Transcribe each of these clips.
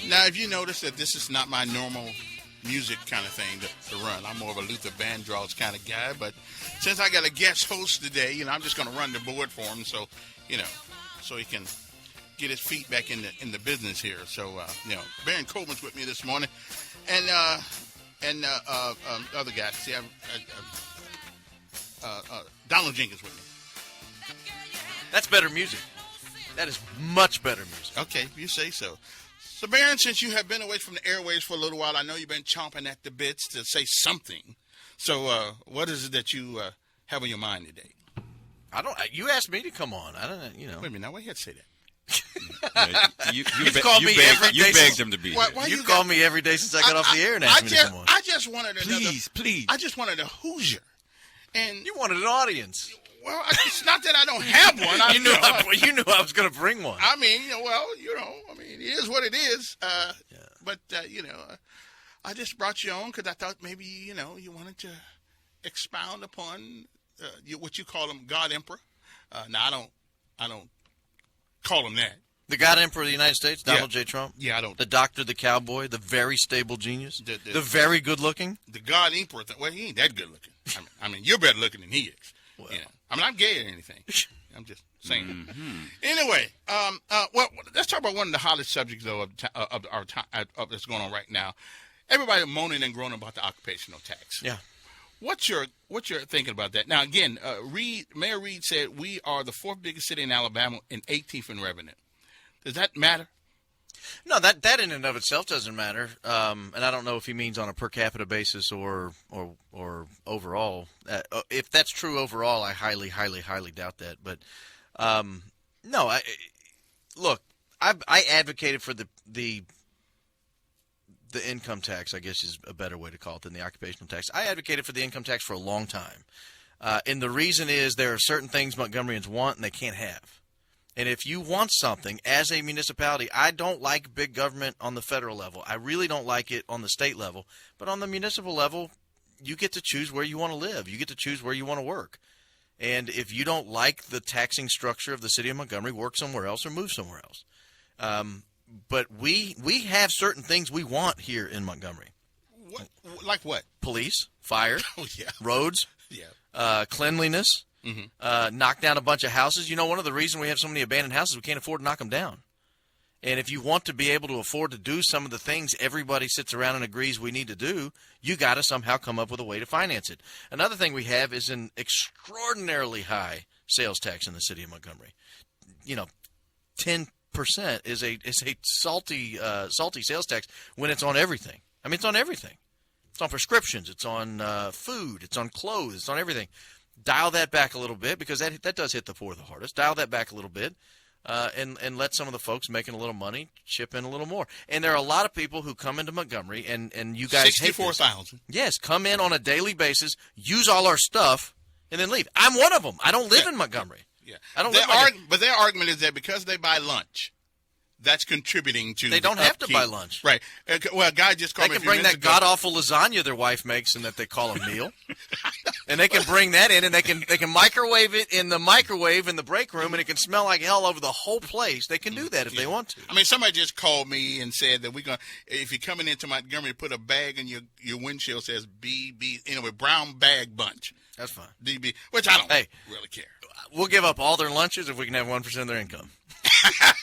Now, if you notice that this is not my normal music kind of thing to run, I'm more of a Luther Vandross kind of guy. But since I got a guest host today, I'm just going to run the board for him, so so he can get his feet back in the business here. So Baron Coleman's with me this morning, and other guys. See, Donald Jenkins with me. That's better music. That is much better music. Okay, you say so. So, Baron, since you have been away from the airwaves for a little while, I know you've been chomping at the bits to say something. So, what is it that you have on your mind today? You asked me to come on. I don't know. Wait a minute. Now, why you have to say that? You begged him to be here. You called me every day since I got off the air and asked me to come on. I just wanted Please. I just wanted a Hoosier. And you wanted an audience. Well, it's not that I don't have one. You knew I was going to bring one. I mean, it is what it is. But, I just brought you on because I thought maybe, you wanted to expound upon what you call him, God Emperor. Now, I don't call him that. The God Emperor of the United States, Donald J. Trump? Yeah, I don't. The doctor, the cowboy, the very stable genius, the very good-looking? The God Emperor. Well, he ain't that good-looking. I mean, you're better looking than he is. Well. I'm not gay or anything. I'm just saying. Mm-hmm. Anyway, well, let's talk about one of the hottest subjects, though, of our time that's going on right now. Everybody moaning and groaning about the occupational tax. Yeah. What's your thinking about that? Now, again, Mayor Reed said we are the fourth biggest city in Alabama and 18th in revenue. Does that matter? No, that in and of itself doesn't matter. And I don't know if he means on a per capita basis or overall. If that's true overall, I highly, highly, highly doubt that. But no, I advocated for the income tax, I guess is a better way to call it than the occupational tax. I advocated for the income tax for a long time. And the reason is there are certain things Montgomeryans want and they can't have. And if you want something as a municipality, I don't like big government on the federal level. I really don't like it on the state level. But on the municipal level, you get to choose where you want to live. You get to choose where you want to work. And if you don't like the taxing structure of the city of Montgomery, work somewhere else or move somewhere else. But we have certain things we want here in Montgomery. What? Like what? Police, fire, roads, cleanliness. Mm-hmm. Knock down a bunch of houses. One of the reasons we have so many abandoned houses, we can't afford to knock them down. And if you want to be able to afford to do some of the things everybody sits around and agrees we need to do, you got to somehow come up with a way to finance it. Another thing we have is an extraordinarily high sales tax in the city of Montgomery. 10% is a salty sales tax when it's on everything. I mean, it's on everything. It's on prescriptions. It's on food. It's on clothes. It's on everything. Dial that back a little bit because that does hit the poor the hardest. Dial that back a little bit and let some of the folks making a little money chip in a little more. And there are a lot of people who come into Montgomery, and you guys 64,000. Yes, come in on a daily basis, use all our stuff, and then leave. I'm one of them. I don't live in Montgomery. Yeah, I don't. But their argument is that because they buy lunch, that's contributing to. They don't have to buy lunch, right? Well, a guy just called me. They can bring that god awful lasagna their wife makes and that they call a meal, and they can bring that in and they can microwave it in the microwave in the break room and it can smell like hell over the whole place. They can do that if they want to. I mean, somebody just called me and said that if you're coming into Montgomery, put a bag in your windshield says BB, brown bag bunch. That's fine. DB, which I don't really care. We'll give up all their lunches if we can have 1% of their income.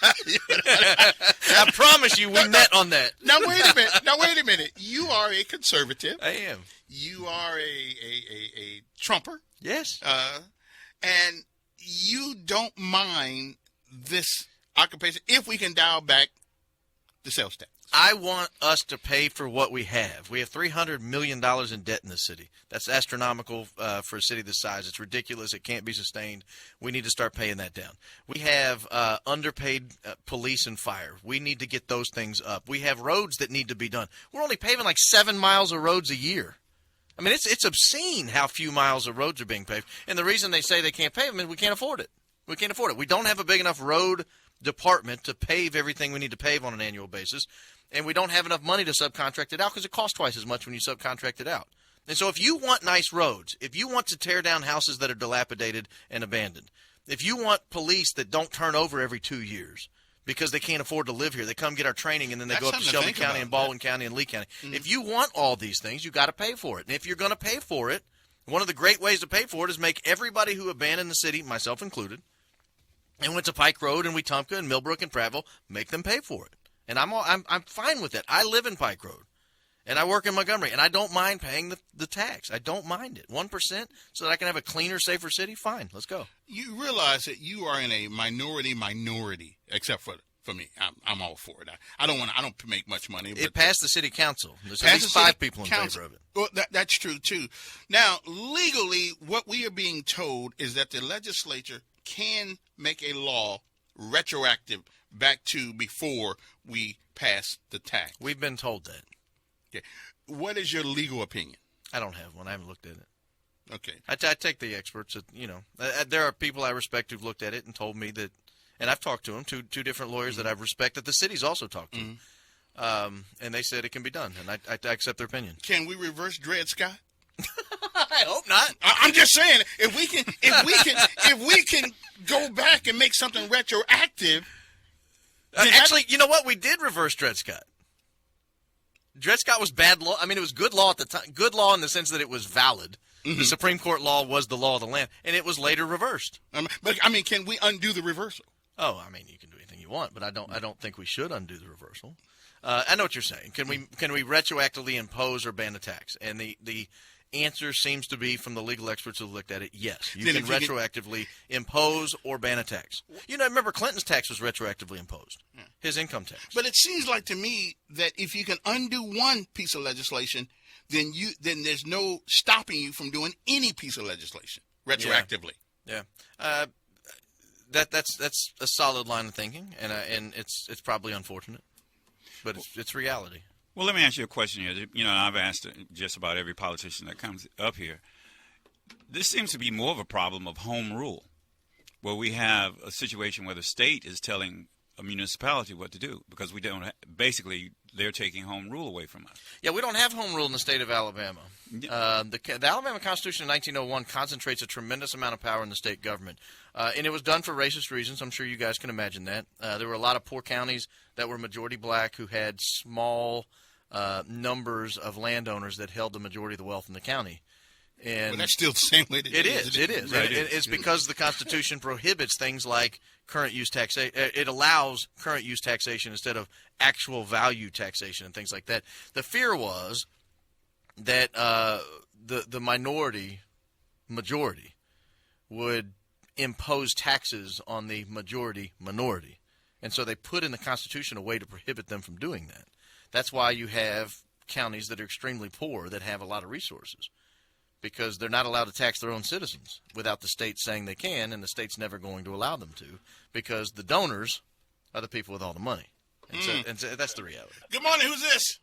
I promise you, we met on that. Now wait a minute. You are a conservative. I am. You are a Trumper. Yes. And you don't mind this occupation if we can dial back the sales tax. I want us to pay for what we have. We have $300 million in debt in the city. That's astronomical for a city this size. It's ridiculous. It can't be sustained. We need to start paying that down. We have underpaid police and fire. We need to get those things up. We have roads that need to be done. We're only paving like 7 miles of roads a year. I mean, it's obscene how few miles of roads are being paved. And the reason they say they can't pave them is we can't afford it. We can't afford it. We don't have a big enough road department to pave everything we need to pave on an annual basis. And we don't have enough money to subcontract it out because it costs twice as much when you subcontract it out. And so if you want nice roads, if you want to tear down houses that are dilapidated and abandoned, if you want police that don't turn over every 2 years, because they can't afford to live here. They come get our training, and then they That's go up to something to Shelby think County about, and Baldwin County and Lee County. Mm-hmm. If you want all these things, you got to pay for it. And if you're going to pay for it, one of the great ways to pay for it is make everybody who abandoned the city, myself included, and went to Pike Road and Wetumpka and Millbrook and Prattville, make them pay for it. And I'm fine with it. I live in Pike Road, and I work in Montgomery, and I don't mind paying the tax. I don't mind it. 1% so that I can have a cleaner, safer city? Fine, let's go. You realize that you are in a minority, except for me. I'm all for it. I don't make much money. But it passed the city council. There's at least 5 people in favor of it. Well, that's true, too. Now, legally, what we are being told is that the legislature can make a law retroactive back to before we pass the tax. We've been told that. Okay. What is your legal opinion? I don't have one. I haven't looked at it. Okay. I take the experts. There are people I respect who've looked at it and told me that, and I've talked to them, two different lawyers that I've respected. The city's also talked to, and they said it can be done, and I accept their opinion. Can we reverse Dred Scott? I hope not. I'm just saying, if we can go back and make something retroactive. Actually, you know what? We did reverse Dred Scott. Dred Scott was bad law. I mean, it was good law at the time. Good law in the sense that it was valid. Mm-hmm. The Supreme Court law was the law of the land, and it was later reversed. But can we undo the reversal? Oh, I mean, you can do anything you want, but I don't think we should undo the reversal. I know what you're saying. Can we retroactively impose or ban a tax? And the answer seems to be, from the legal experts who looked at it, yes. You can retroactively impose or ban a tax. Remember Clinton's tax was retroactively imposed, his income tax. But it seems like to me that if you can undo one piece of legislation, then there's no stopping you from doing any piece of legislation retroactively. Yeah. That's a solid line of thinking, and it's probably unfortunate, but it's reality. Well, let me ask you a question here. I've asked just about every politician that comes up here. This seems to be more of a problem of home rule, where we have a situation where the state is telling a municipality what to do because we don't. Basically, they're taking home rule away from us. Yeah, we don't have home rule in the state of Alabama. The Alabama Constitution in 1901 concentrates a tremendous amount of power in the state government, and it was done for racist reasons. I'm sure you guys can imagine that. There were a lot of poor counties that were majority black who had small numbers of landowners that held the majority of the wealth in the county. And that's still the same way it is. It is. Right. It's because the Constitution prohibits things like current use taxation. It allows current use taxation instead of actual value taxation and things like that. The fear was that the majority would impose taxes on the majority minority. And so they put in the Constitution a way to prohibit them from doing that. That's why you have counties that are extremely poor that have a lot of resources, because they're not allowed to tax their own citizens without the state saying they can, and the state's never going to allow them to, because the donors are the people with all the money. And so that's the reality. Good morning. Who's this?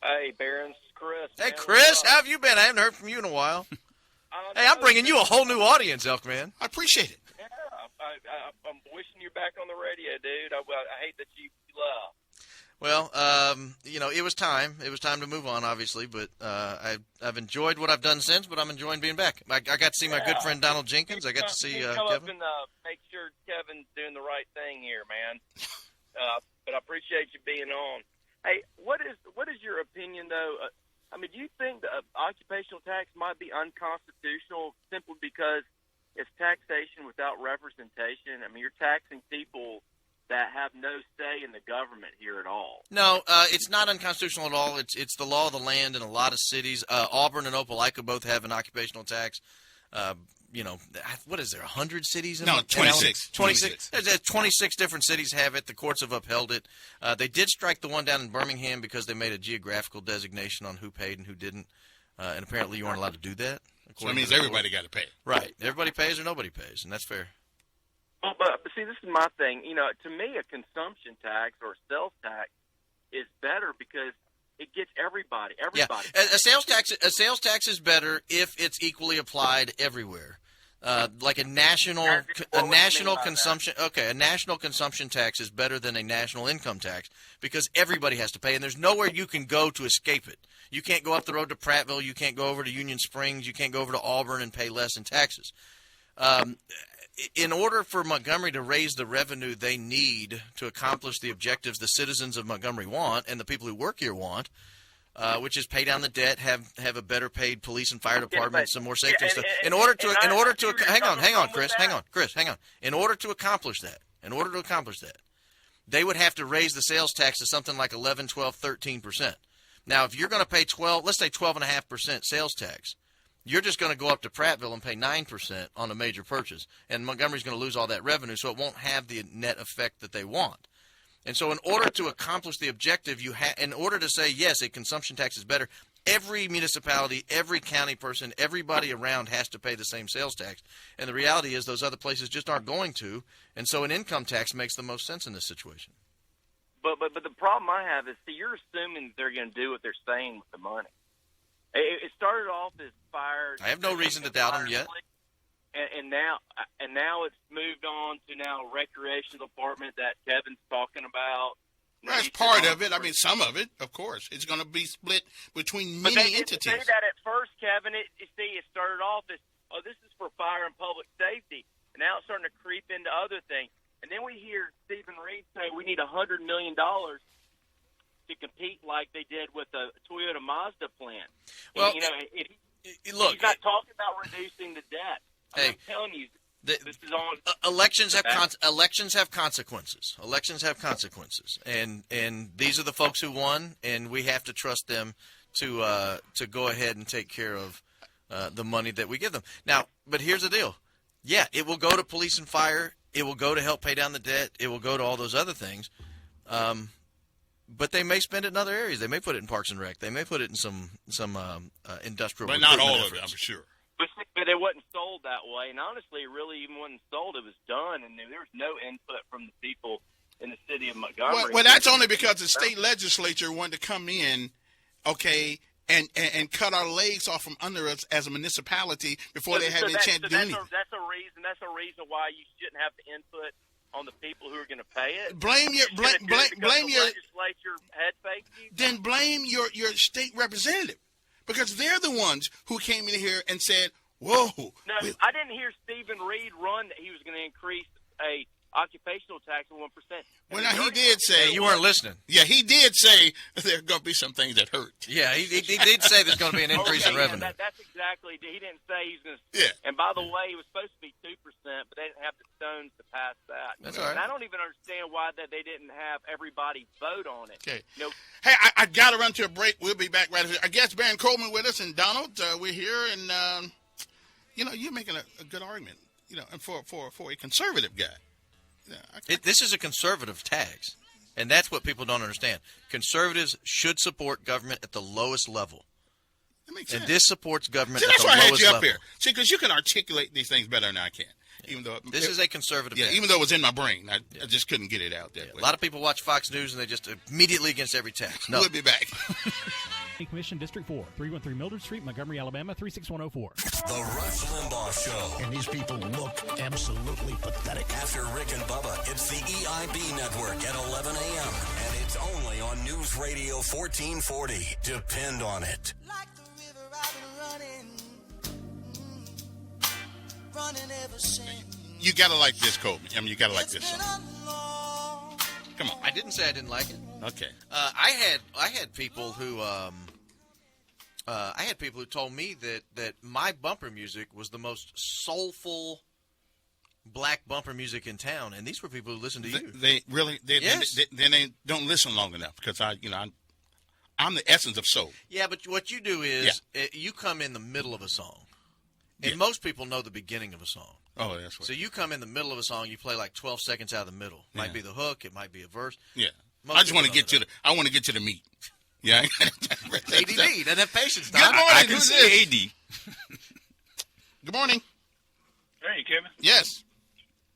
Hey, Barron's Chris. Hey, Chris. How have you been? I haven't heard from you in a while. Hey, I'm bringing you a whole new audience, Elkman. I appreciate it. Yeah, I'm wishing you back on the radio, dude. I hate that you left. Well, it was time. It was time to move on, obviously, but I've enjoyed what I've done since, but I'm enjoying being back. I got to see my good friend Donald Jenkins. I got to see come Kevin. up and make sure Kevin's doing the right thing here, man. But I appreciate you being on. Hey, what is your opinion, though? Do you think the occupational tax might be unconstitutional simply because it's taxation without representation? You're taxing people that have no say in the government here at all. No, it's not unconstitutional at all. It's the law of the land in a lot of cities. Auburn and Opelika both have an occupational tax. What is there, 100 cities? No, 26. 26. 26 different cities have it. The courts have upheld it. They did strike the one down in Birmingham because they made a geographical designation on who paid and who didn't. And apparently you aren't allowed to do that. So that means everybody got to pay. Right. Everybody pays or nobody pays, and that's fair. Well, but see, this is my thing. To me, a consumption tax or a sales tax is better because it gets everybody. Yeah. A sales tax is better if it's equally applied everywhere. Like a national consumption. Okay, a national consumption tax is better than a national income tax because everybody has to pay, and there's nowhere you can go to escape it. You can't go up the road to Prattville. You can't go over to Union Springs. You can't go over to Auburn and pay less in taxes. in order for Montgomery to raise the revenue they need to accomplish the objectives the citizens of Montgomery want and the people who work here want, which is pay down the debt, have a better paid police and fire department, some more safety stuff. In order to hang on, Chris. In order to accomplish that, they would have to raise the sales tax to something like 11, 12, 13%. Now, if you're going to pay 12.5% sales tax, you're just going to go up to Prattville and pay 9% on a major purchase, and Montgomery's going to lose all that revenue, so it won't have the net effect that they want. And so in order to accomplish the objective, in order to say, yes, a consumption tax is better, every municipality, every county person, everybody around has to pay the same sales tax. And the reality is those other places just aren't going to, and so an income tax makes the most sense in this situation. But the problem I have is, see, you're assuming they're going to do what they're saying with the money. It started off as fire. I have no reason to doubt them yet. And now it's moved on to now recreational department that Kevin's talking about. That's part of it. I mean, some of it, of course. It's going to be split between many entities. Say that at first, Kevin. It started off as, this is for fire and public safety, and now it's starting to creep into other things. And then we hear Stephen Reed say we need $100 million to compete like they did with the Toyota Mazda plant. Well, look, he's not talking about reducing the debt. I'm telling you, this is on. Elections have consequences. Elections have consequences, and these are the folks who won, and we have to trust them to go ahead and take care of the money that we give them. Now, but here's the deal. Yeah, it will go to police and fire. It will go to help pay down the debt. It will go to all those other things. But they may spend it in other areas. They may put it in Parks and Rec. They may put it in some industrial. But not all efforts. of it, I'm sure. But it wasn't sold that way. And honestly, it really even wasn't sold. It was done, and there was no input from the people in the city of Montgomery. Well, that's only because the state legislature wanted to come in, and cut our legs off from under us as a municipality before they had a chance to do anything. That's a reason why you shouldn't have the input on the people who are going to pay it. Blame your legislature head faked you. Then blame your state representative, because they're the ones who came in here and said, "Whoa." No, I didn't hear Stephen Reed run that he was going to increase a occupational tax of 1%. Well, now he did say you weren't listening. Yeah, he did say there are going to be some things that hurt. Yeah, he did say there's going to be an increase in revenue. That's exactly. He didn't say he's going to. Yeah. And by the way, it was supposed to be 2%, but they didn't have the stones to pass that. That's all right. And I don't even understand why that they didn't have everybody vote on it. Okay. Hey, I got to run to a break. We'll be back right here. I guess Baron Coleman with us, and Donald, we're here, and you're making a good argument, and for a conservative guy. Yeah, this is a conservative tax, and that's what people don't understand. Conservatives should support government at the lowest level. That makes sense. And this supports government at that's the why I had lowest you up level. here. See, because you can articulate these things better than I can. Yeah. Even though this is a conservative tax. even though it was in my brain, I just couldn't get it out that way. A lot of people watch Fox News, and they just immediately against every tax. No. We'll be back. Commission District 4, 313 Mildred Street, Montgomery, Alabama, 36104. The Rush Limbaugh Show. And these people look absolutely pathetic. After Rick and Bubba, it's the EIB Network at 11 a.m. And it's only on News Radio 1440. Depend on it. Like the river I've been running ever since. You got to like this, Coleman. I mean, you got to like this song. Come on. I didn't say I didn't like it. Okay. I had people who told me that my bumper music was the most soulful black bumper music in town, and these were people who listened to you. They really Yes. they don't listen long enough, because I'm the essence of soul. Yeah, but what you do is you come in the middle of a song, and most people know the beginning of a song. Oh, that's what. So you come in the middle of a song, you play like 12 seconds out of the middle. Might be the hook, it might be a verse. Yeah. Most I just want to people get I want to get to the meat. Yeah. ADD, doesn't have patience. Good Don. morning. I can Who's see this? AD. Good morning. Hey, Kevin. Yes.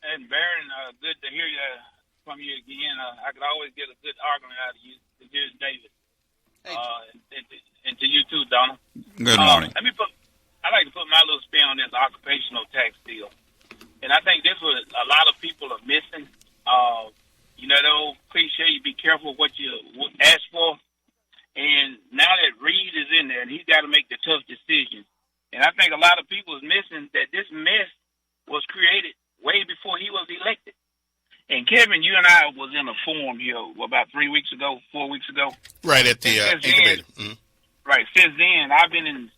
And Baron, good to hear from you again. I could always get a good argument out of you. Here's David. Hey, And to you too, Donna. Good morning. I like to put my little spin on this occupational tax deal. And I think this was a lot of people are missing. The old cliche, you be careful what you ask for. And now that Reed is in there, and he's got to make the tough decisions. And I think a lot of people is missing that this mess was created way Kevin, you and I was in a forum here about 4 weeks ago. Right at the incubator. Mm-hmm. Right. Since then, I've been in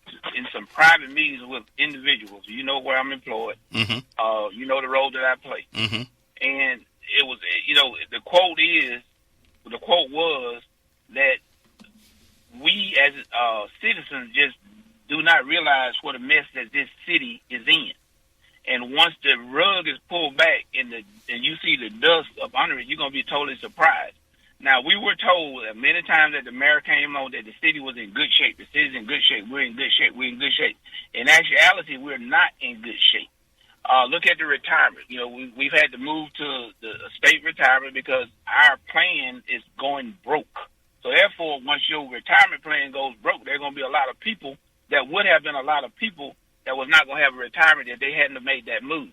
some private meetings with individuals. You know where I'm employed. Mm-hmm. You know the role that I play. Mm-hmm. And it was, the quote was that we as citizens just do not realize what a mess that this city is in. And once the rug is pulled back and you see the dust up under it, you're going to be totally surprised. Now, we were told many times that the mayor came on that the city was in good shape. The city's in good shape. We're in good shape. We're in good shape. In actuality, we're not in good shape. Look at the retirement. We've had to move to the state retirement because our plan is going broke. So, therefore, once your retirement plan goes broke, there are going to be a lot of people that would have been a lot of people that was not going to have a retirement if they hadn't have made that move.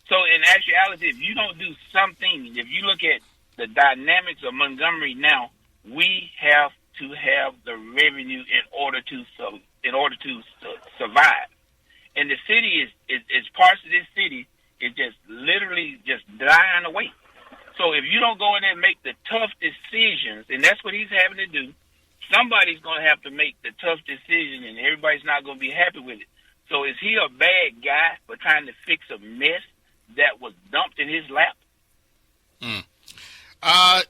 So, in actuality, if you don't do something, if you look at the dynamics of Montgomery now, we have to have the revenue in order to survive. And the city is parts of this city is just literally just dying away. So if you don't go in there and make the tough decisions, and that's what he's having to do, somebody's going to have to make the tough decision, and everybody's not going to be happy with it. So is he a bad guy for trying to fix a mess that was dumped in his lap?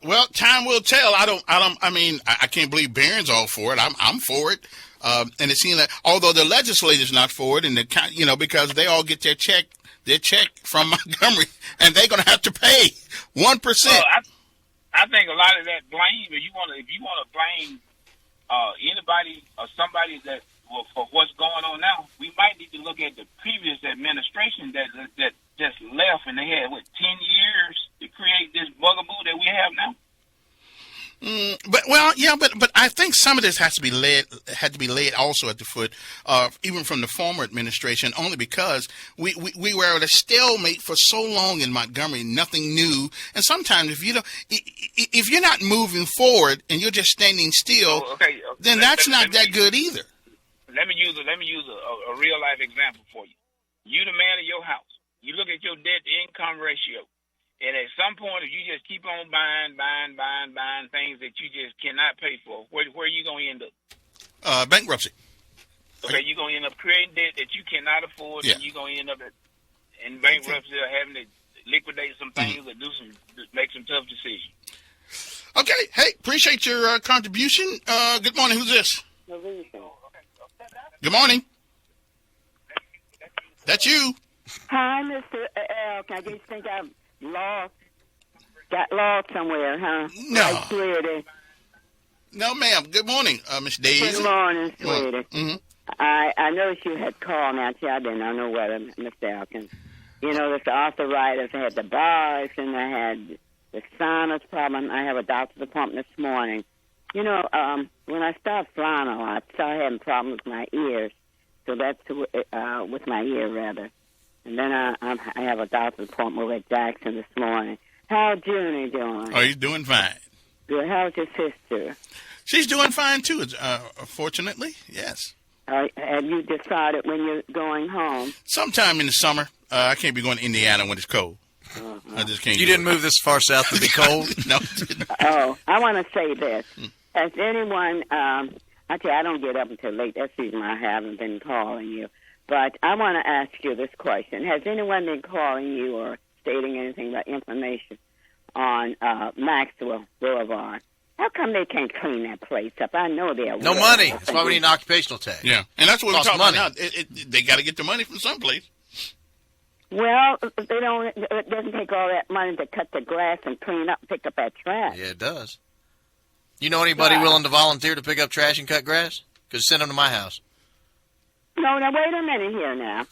Well, time will tell. I can't believe Barron's all for it. I'm for it. And it seems that although the legislature's not for it, and because they all get their check from Montgomery, and they're going to have to pay 1%. I think a lot of that blame, if you want to blame anybody or somebody that for what's going on now, we might need to look at the previous administration that just left, and they had 10 years to create this bugaboo that we have now. But I think some of this had to be laid also at the foot, even from the former administration, only because we were at a stalemate for so long in Montgomery, nothing new. And sometimes if you're not moving forward and you're just standing still, then that's not that good either. Let me use a real life example for you. You the man of your house. You look at your debt to income ratio. And at some point, if you just keep on buying things that you just cannot pay for, where are you going to end up? Bankruptcy. Okay, you're going to end up creating debt that you cannot afford, and you're going to end up in bankruptcy or having to liquidate some things or make some tough decisions. Okay, hey, appreciate your contribution. Good morning. Who's this? Good morning. That's you. Hi, Mr. Elk. I just think I've got lost somewhere, huh? No. Right, sweetie. No, ma'am. Good morning, Miss Daisy. Good morning, sweetie. Mm-hmm. I noticed you had called me. Actually, I didn't know whether, Mr. Elkins. There's the arthritis. I had the bars, and I had the sinus problem. I have a doctor's appointment this morning. When I started flying a lot, I started having problems with my ears. So that's with my ear, rather. And then I have a doctor's appointment with Jackson this morning. How's Junie doing? Oh, he's doing fine. Good. How's your sister? She's doing fine, too, fortunately, yes. Have you decided when you're going home? Sometime in the summer. I can't be going to Indiana when it's cold. I just can't. You didn't move this far south to be cold? No. I want to say this. Has anyone, actually, I don't get up until late. That's the reason I haven't been calling you. But I want to ask you this question. Has anyone been calling you or stating anything about information on Maxwell Boulevard? How come they can't clean that place up? I know they're no money. That's why we need an occupational tax. Yeah, and that's what we're talking money. about now. They got to get the money from someplace. Well, they don't. It doesn't take all that money to cut the grass and clean up, pick up that trash. Yeah, it does. You know anybody willing to volunteer to pick up trash and cut grass? Because send them to my house. No, now wait a minute here now.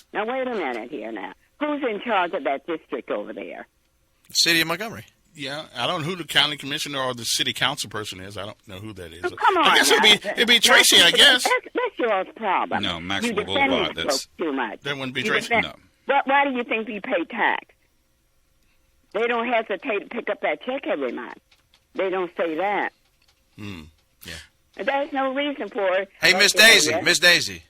Who's in charge of that district over there? The city of Montgomery. Yeah, I don't know who the county commissioner or the city council person is. I don't know who that is. Oh, come on, I guess it'd be Tracy, I guess. That's your problem. No, Maxwell Boulevard. That's too much. That wouldn't be Tracy. No. Why do you think we pay tax? They don't hesitate to pick up that check every month. They don't say that. Yeah. There's no reason for it. Hey, Miss Daisy.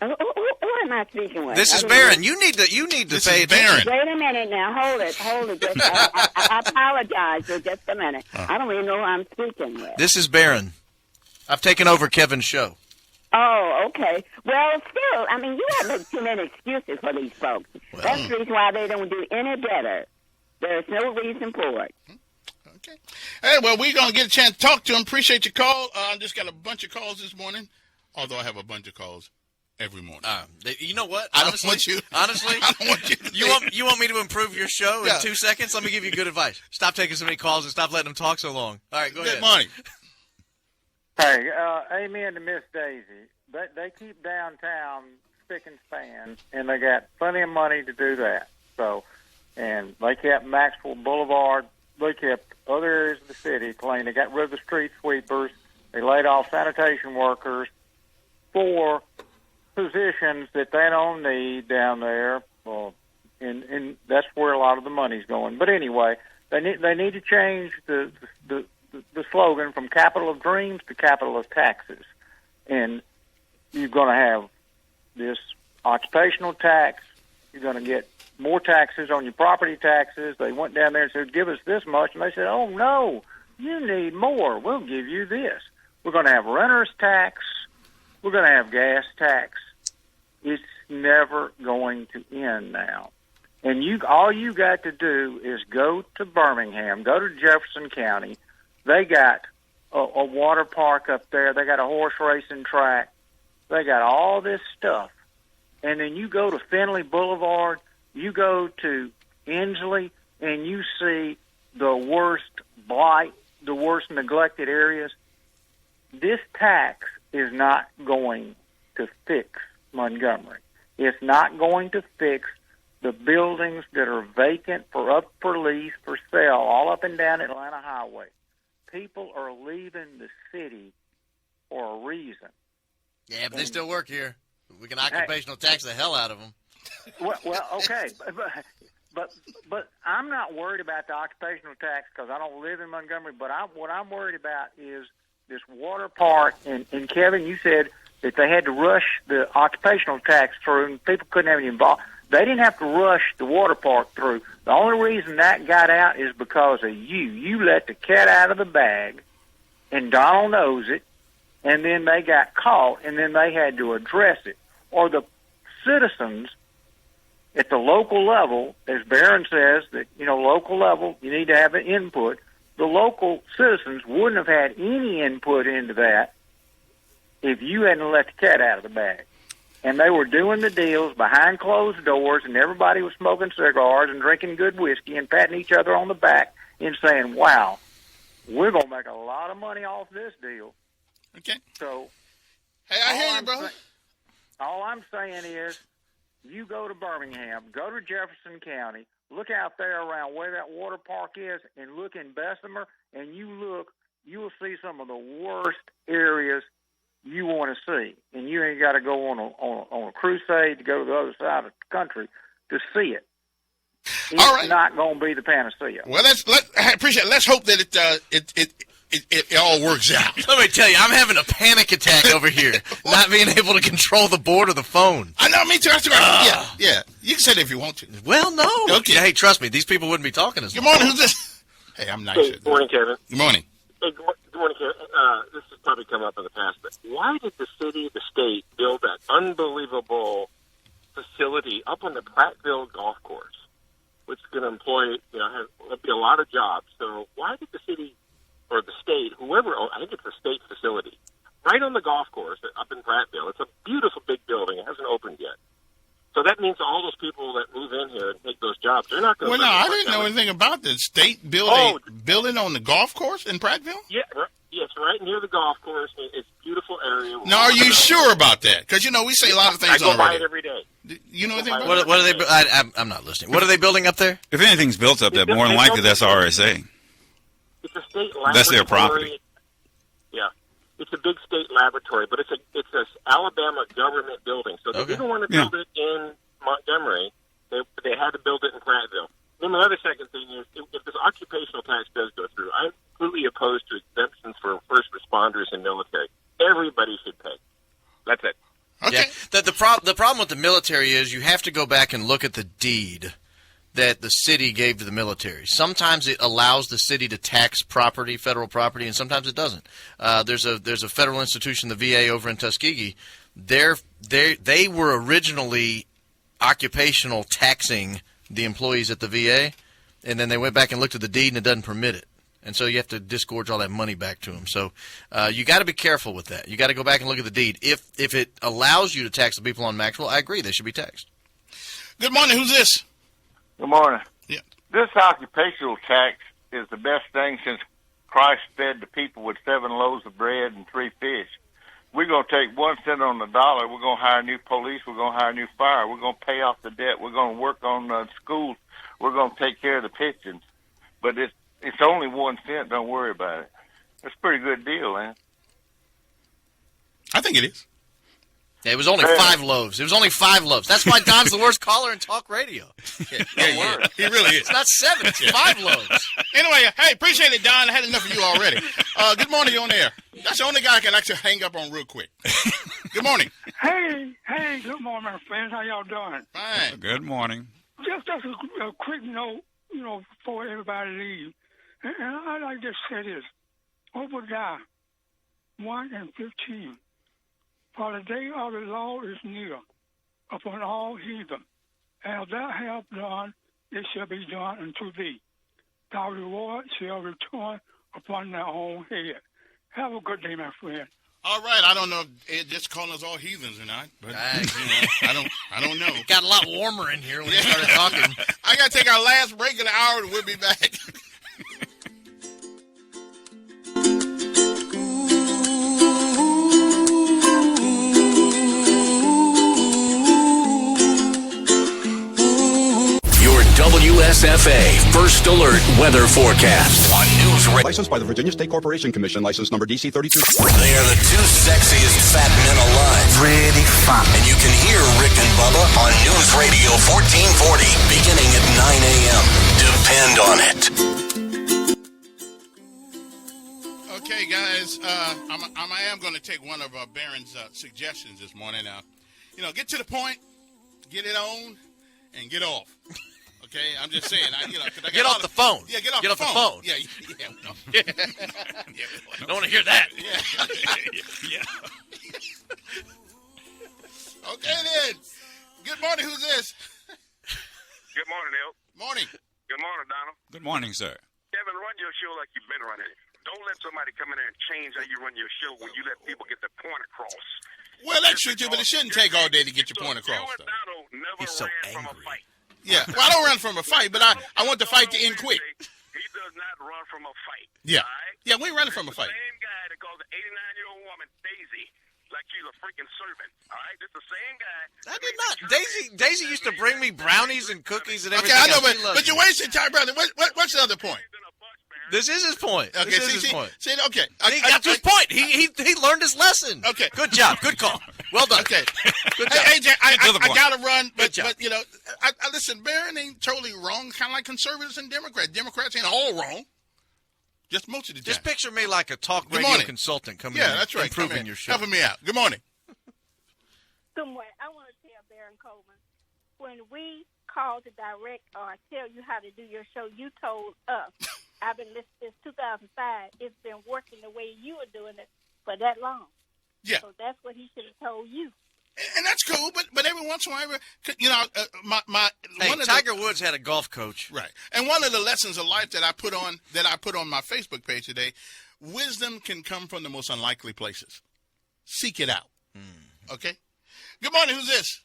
Who am I speaking with? This is Barron. You need to This pay is attention. Barron. Wait a minute now. Hold it. Just, I apologize for just a minute. I don't even know who I'm speaking with. This is Barron. I've taken over Kevin's show. Oh, okay. Well, still, I mean, you have like too many excuses for these folks. Well, That's the reason why they don't do any better. There's no reason for it. Okay. Hey, well, we're going to get a chance to talk to him. Appreciate your call. I just got a bunch of calls this morning, although I have a bunch of calls every morning. You know what? Honestly, I don't want you. You want me to improve your show in 2 seconds? Let me give you good advice. Stop taking so many calls and stop letting them talk so long. All right, go ahead. Good morning. Hey, amen to Miss Daisy. They keep downtown spick and span, and they got plenty of money to do that. So, and they kept Maxwell Boulevard. They kept other areas of the city clean. They got rid of the street sweepers. They laid off sanitation workers for positions that they don't need down there. Well, and that's where a lot of the money's going. But anyway, they need to change the slogan from capital of dreams to capital of taxes. And you're going to have this occupational tax. You're going to get more taxes on your property taxes. They went down there and said, give us this much. And they said, oh, no, you need more. We'll give you this. We're going to have renter's tax. We're going to have gas tax. It's never going to end now. And all you got to do is go to Birmingham, go to Jefferson County. They got a water park up there. They got a horse racing track. They got all this stuff. And then you go to Findlay Boulevard, you go to Inslee, and you see the worst blight, the worst neglected areas. This tax is not going to fix Montgomery. It's not going to fix the buildings that are vacant up for lease, for sale, all up and down Atlanta Highway. People are leaving the city for a reason. Yeah, but they still work here. We can occupational tax the hell out of them. Well, okay, but I'm not worried about the occupational tax because I don't live in Montgomery. But what I'm worried about is this water park. And Kevin, you said that they had to rush the occupational tax through, and people couldn't have any involved. They didn't have to rush the water park through. The only reason that got out is because of you. You let the cat out of the bag, and Donald knows it, and then they got caught, and then they had to address it. Or the citizens at the local level, as Barron says, that, local level, you need to have an input. The local citizens wouldn't have had any input into that if you hadn't let the cat out of the bag. And they were doing the deals behind closed doors, and everybody was smoking cigars and drinking good whiskey and patting each other on the back and saying, wow, we're going to make a lot of money off this deal. Okay. So, hey, I hear you, brother. All I'm saying is you go to Birmingham, go to Jefferson County, look out there around where that water park is, and look in Bessemer, and you will see some of the worst areas you want to see, and you ain't got to go on a crusade to go to the other side of the country to see it. It's not going to be the panacea. Well, I appreciate it. Let's hope that it all works out. Let me tell you, I'm having a panic attack over here, not being able to control the board or the phone. I know, me too. Yeah. You can say it if you want to. Well, no. Okay. Hey, trust me, these people wouldn't be talking as Good morning. Who's this? Hey, I'm nice. Good morning, Kevin. Good morning. Hey, good morning, Kevin. This has probably come up in the past, but why did the city, the state, build that unbelievable facility up on the Prattville golf course, which is going to employ, have be a lot of jobs? So why did the city or the state, whoever, I think it's a state facility, right on the golf course up in Prattville? It's a beautiful big building. It hasn't opened yet. So that means all those people that move in here and take those jobs, they're not going to... Well, no, I didn't know anything about this. State building on the golf course in Prattville? Yeah, it's right near the golf course. It's a beautiful area. Now, are you sure about that? Because, we say a lot of things I go on by radio. it every day. You know anything about it? What are they... I'm not listening. What are they building up there? If anything's built up there, more than likely that's RSA. It's a state laboratory. That's their property. Yeah. It's a big state laboratory, but it's a Alabama government building. So they didn't want to build it in Montgomery. They had to build it in Prattville. Then the other second thing is, if this occupational tax does go through, I'm completely opposed to exemptions for first responders and military. Everybody should pay. That's it. Okay. Yeah. The problem with the military is you have to go back and look at the deed that the city gave to the military. Sometimes it allows the city to tax property, federal property, and sometimes it doesn't. There's a federal institution, the VA over in Tuskegee. They were originally occupational taxing the employees at the VA, and then they went back and looked at the deed, and it doesn't permit it. And so you have to disgorge all that money back to them. So you got to be careful with that. You got to go back and look at the deed. If it allows you to tax the people on Maxwell, I agree they should be taxed. Good morning. Who's this? Good morning. Yeah. This occupational tax is the best thing since Christ fed the people with 7 loaves of bread and 3 fish. We're going to take 1 cent on the dollar. We're going to hire new police. We're going to hire new fire. We're going to pay off the debt. We're going to work on schools. We're going to take care of the pensions. But it's only 1 cent. Don't worry about it. It's a pretty good deal, man. I think it is. Yeah, it was only 5 loaves. It was only 5 loaves. That's why Don's the worst caller in talk radio. Yeah, he really is. It's not 7. It's 5 loaves. Anyway, hey, appreciate it, Don. I had enough of you already. Good morning, you're on air. That's the only guy I can actually hang up on real quick. Good morning. Hey, good morning, my friends. How y'all doing? Fine. Good morning. Just a quick note, before everybody leaves. And I'd like to say this. Obadiah 1:15. For the day of the Lord is near upon all heathen. As thou hast done, it shall be done unto thee. Thy reward shall return upon thy own head. Have a good day, my friend. All right, I don't know if it just calling us all heathens or not, but I don't know. Got a lot warmer in here when we started talking. I got to take our last break of the hour, and we'll be back. WSFA First Alert Weather Forecast on News Radio. Licensed by the Virginia State Corporation Commission, license number DC32. They are the 2 sexiest fat men alive. Really fun. And you can hear Rick and Bubba on News Radio 1440 beginning at 9 a.m. Depend on it. Okay, guys, I am going to take one of Barron's suggestions this morning. Now, get to the point, get it on, and get off. Okay, I'm just saying. Get off the phone. Yeah, get off the phone. Yeah. Don't want to hear that. Yeah. Okay, then. Good morning. Who's this? Good morning, Neil. Morning. Good morning, Donald. Good morning, sir. Kevin, run your show like you've been running it. Don't let somebody come in there and change how you run your show when you let people get the point across. Well, that's true, too, but it shouldn't take all day to get your point across. You and Donald never ran from a fight. Yeah, well, I don't run from a fight, but I want the fight to end quick. He does not run from a fight. Yeah. Right? Yeah, we ain't running from a fight. The same guy that calls an 89-year-old woman Daisy like she's a freaking servant. All right? This the same guy. I did not. Daisy used to bring me brownies and cookies and everything. Okay, I know, but you're wasting time, brother. What's the other point? This is his point. Okay, this is his point. Okay. He got to his point. He learned his lesson. Okay. Good job. Good call. Well done. Okay. Good job. Hey, AJ, I got to run, but I listen, Barron ain't totally wrong, kind of like conservatives and Democrats. Democrats ain't all wrong. Just most of the time. Just picture me like a talk radio consultant coming in. Yeah, that's right. Improving your show. Helping me out. Good morning. Good morning. I want to tell Barron Coleman, when we call to direct or tell you how to do your show, you told us. I've been listening since 2005. It's been working the way you were doing it for that long. Yeah. So that's what he should have told you. And that's cool, but every once in a while, Tiger Woods had a golf coach, right? And one of the lessons of life that I put on my Facebook page today, wisdom can come from the most unlikely places. Seek it out. Okay. Good morning. Who's this?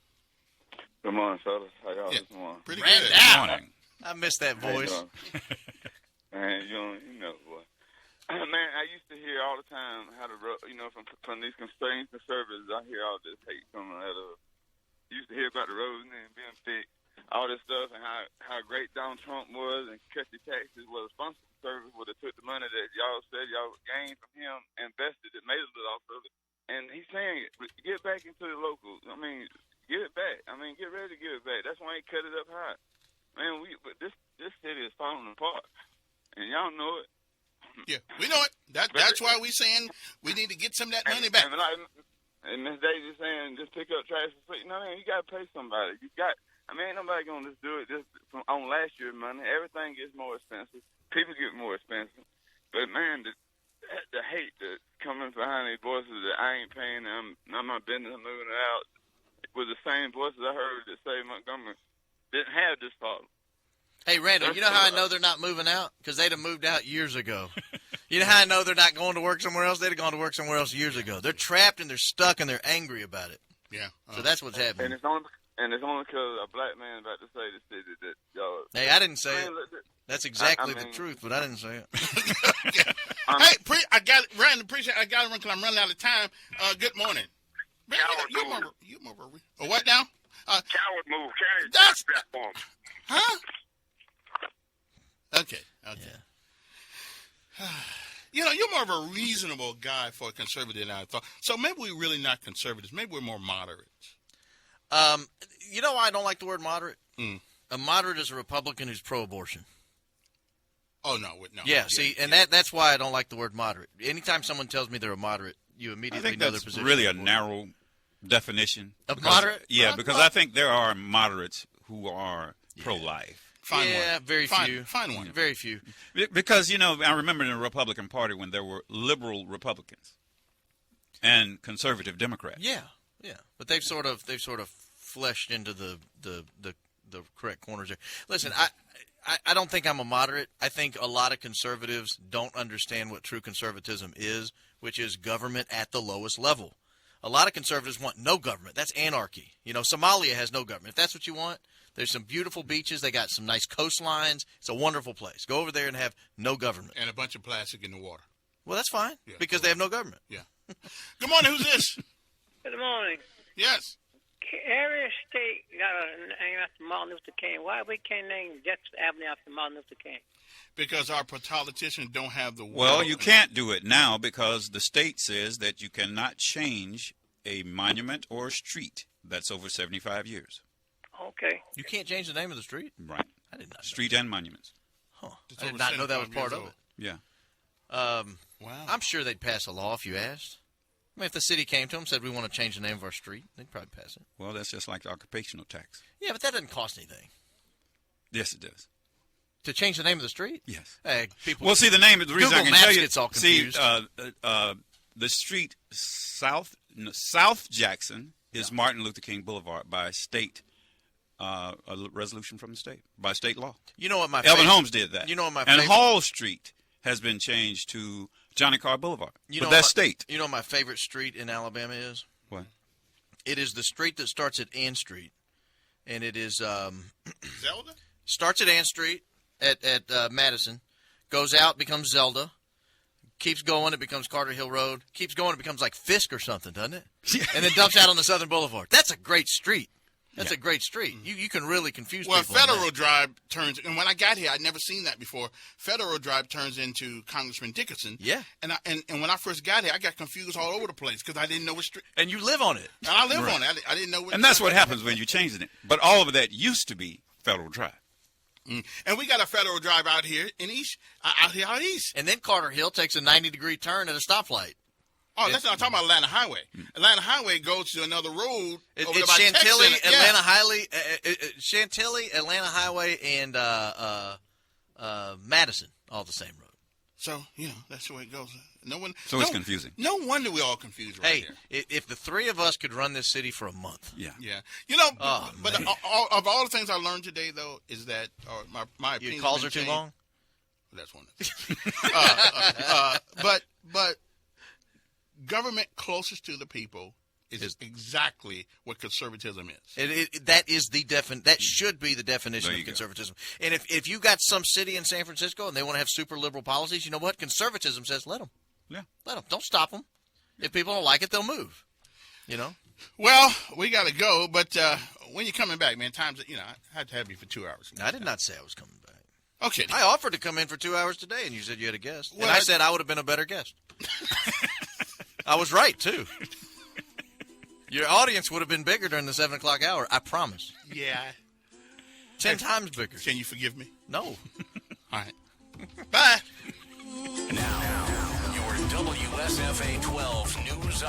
Good morning, fellas. How y'all this morning? Pretty good. Good morning. I miss that voice. Man, you know what? Man, I used to hear all the time how to, from these constrained conservatives, I hear all this hate coming out of. Used to hear about the roads and being fixed, all this stuff, and how great Donald Trump was, and cut the taxes. Well, the sponsor conservatives would have took the money that y'all said y'all gained from him, invested it, made a little off of it. And he's saying, get back into the local. I mean, get it back. I mean, get ready to give it back. That's why he cut it up high. Man, but this city is falling apart. And y'all know it. Yeah, we know it. That's why we're saying we need to get some of that money back. And Miss Daisy saying just pick up trash for free. No, man, you got to pay somebody. Ain't nobody going to just do it just on last year's money. Everything gets more expensive. People get more expensive. But, man, the hate that coming behind these voices that I ain't paying them, not my business, I'm moving it out, was the same voices I heard that say Montgomery didn't have this problem. Hey, Randall, you know how I know they're not moving out? Because they'd have moved out years ago. You know how I know they're not going to work somewhere else? They'd have gone to work somewhere else years ago. They're trapped and they're stuck and they're angry about it. Yeah. So that's what's happening. And it's only because a black man about to say the city that y'all. Hey, I didn't say it. That's exactly the truth, but I didn't say it. Hey, I got it, Randall. Appreciate it. I got to run because I'm running out of time. Good morning. Man, you move. Oh, what now? Coward move. That's platform. Huh? Okay. Yeah. You're more of a reasonable guy for a conservative than I thought. So maybe we're really not conservatives. Maybe we're more moderates. You know why I don't like the word moderate? A moderate is a Republican who's pro-abortion. Oh, no. Yeah, see, and that's why I don't like the word moderate. Anytime someone tells me they're a moderate, you immediately know their position. Really a narrow definition. Of moderate? Yeah, because I think there are moderates who are pro-life. Find one. Very few. Find one. Very few. Because, I remember in the Republican Party when there were liberal Republicans and conservative Democrats. Yeah. But they've sort of fleshed into the correct corners there. Listen, I don't think I'm a moderate. I think a lot of conservatives don't understand what true conservatism is, which is government at the lowest level. A lot of conservatives want no government. That's anarchy. Somalia has no government. If that's what you want, there's some beautiful beaches. They got some nice coastlines. It's a wonderful place. Go over there and have no government. And a bunch of plastic in the water. Well, that's fine because they have no government. Yeah. Good morning. Who's this? Good morning. Yes. Every state got a name after Martin Luther King. Why we can't name Jackson Avenue after Martin Luther King? Because our politicians don't have the will. Well, you can't do it now because the state says that you cannot change a monument or a street that's over 75 years. Okay. You can't change the name of the street? Right. I did not know. Street and monuments. Huh. I did not know that was part of it. Yeah. Wow. I'm sure they'd pass a law if you asked. I mean, if the city came to them and said, we want to change the name of our street, they'd probably pass it. Well, that's just like the occupational tax. Yeah, but that doesn't cost anything. Yes, it does. To change the name of the street? Yes. Hey, people. Well, see, the name, the reason Google I can Maps tell you. Gets all confused. See, the street South Jackson is Martin Luther King Boulevard by state, a resolution from the state, by state law. You know what my Elvin Holmes did that. You know what my and Hall Street has been changed to Johnny Carr Boulevard. You know that's state. You know what my favorite street in Alabama is? What? It is the street that starts at Ann Street, and it is Zelda. Starts at Ann Street at Madison, goes out, becomes Zelda, keeps going, it becomes Carter Hill Road, keeps going, it becomes like Fisk or something, doesn't it? And then dumps out on the Southern Boulevard. That's a great street. That's a great street. You can really confuse people. Well, Federal Drive turns, and when I got here, I'd never seen that before. Federal Drive turns into Congressman Dickinson. Yeah. And when I first got here, I got confused all over the place because I didn't know what street. And you live on it. And I live on it. I didn't know what. And that's what happens when you change it. But all of that used to be Federal Drive. And we got a Federal Drive out here out east. And then Carter Hill takes a 90-degree turn at a stoplight. Oh, that's not talking about Atlanta Highway. Atlanta Highway goes to another road. It's Chantilly, Chantilly, Atlanta Highway, and Madison, all the same road. So, that's the way it goes. It's confusing. No wonder we all confused right here. If the three of us could run this city for a month. Yeah. But of all the things I learned today, though, is that my opinion. Your calls are too long? That's one of them. But government closest to the people is exactly what conservatism is. That is that should be the definition of conservatism. Go. And if you got some city in San Francisco and they want to have super liberal policies, you know what? Conservatism says let them. Yeah. Let them. Don't stop them. If people don't like it, they'll move. Well, we got to go, but when you're coming back, man, I had to have you for 2 hours. I did not say I was coming back. Okay. I offered to come in for 2 hours today, and you said you had a guest. Well, and I said I would have been a better guest. I was right, too. Your audience would have been bigger during the 7 o'clock hour. I promise. Yeah. 10 times bigger. Can you forgive me? No. All right. Bye. Now, your WSFA 12 News